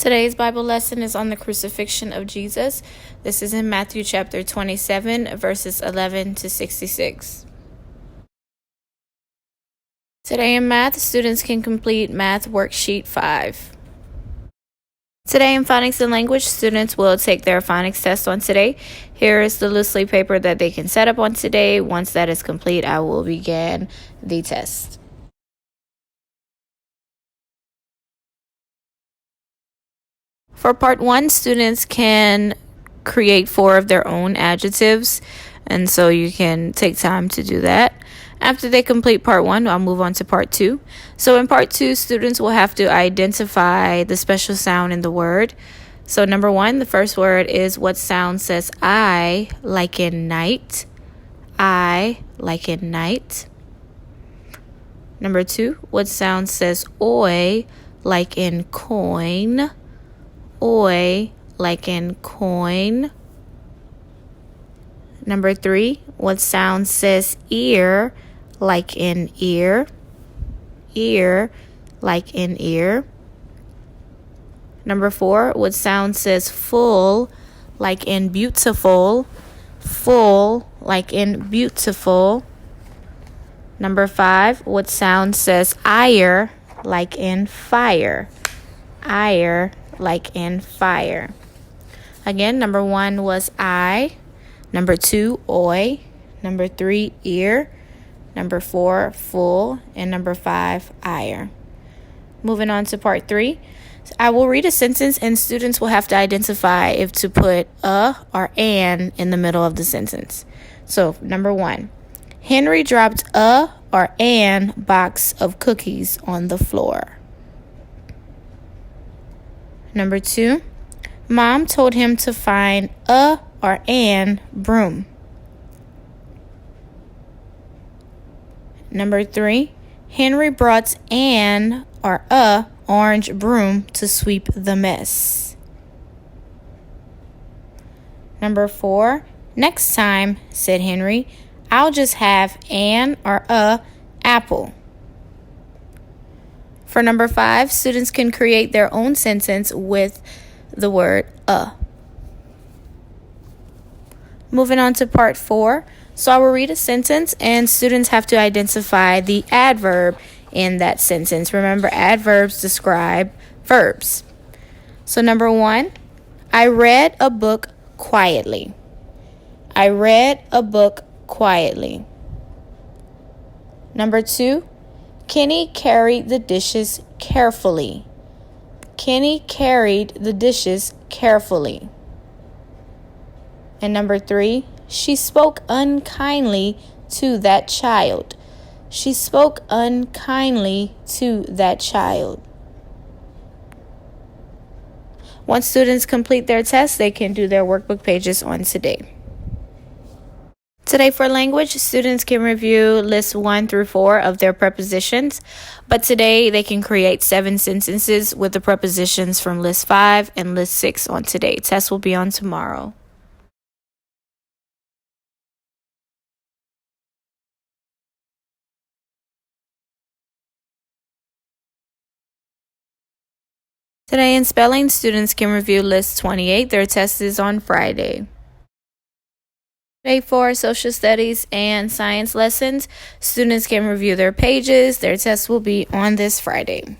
Today's Bible lesson is on the crucifixion of Jesus. This is in Matthew chapter 27, verses 11 to 66. Today in math, students can complete Math Worksheet 5. Today in phonics and language, students will take their phonics test on today. Here is the loosely paper that they can set up on today. Once that is complete, I will begin the test. For part 1, students can create 4 of their own adjectives, and so you can take time to do that. After they complete part 1, I'll move on to part 2. So in part 2, students will have to identify the special sound in the word. So number 1, the first word is what sound says I, like in night. I, like in night. Number 2, what sound says oi, like in coin. Oi, like in coin. Number 3, what sound says ear, like in ear. Ear, like in ear. Number 4, what sound says full, like in beautiful. Full, like in beautiful. Number 5, what sound says ire, like in fire. Ire, like in fire. Again, number 1 was I. Number 2, oi. Number 3, ear. Number 4, full. And number 5, ire. Moving on to part 3. I will read a sentence and students will have to identify if to put a or an in the middle of the sentence. So, number 1. Henry dropped a or an box of cookies on the floor. Number 2, Mom told him to find a or an broom. Number 3, Henry brought an or a orange broom to sweep the mess. Number 4, next time, said Henry, I'll just have an or a apple. For number 5, students can create their own sentence with the word a. Moving on to part 4. So I will read a sentence and students have to identify the adverb in that sentence. Remember, adverbs describe verbs. So number 1, I read a book quietly. I read a book quietly. Number 2, Kenny carried the dishes carefully. Kenny carried the dishes carefully. And number 3, she spoke unkindly to that child. She spoke unkindly to that child. Once students complete their test, they can do their workbook pages on today. Today for language, students can review lists 1 through 4 of their prepositions, but today they can create 7 sentences with the prepositions from list 5 and list 6 on today. Test will be on tomorrow. Today in spelling, students can review list 28. Their test is on Friday. Today for social studies and science lessons, students can review their pages. Their test will be on this Friday.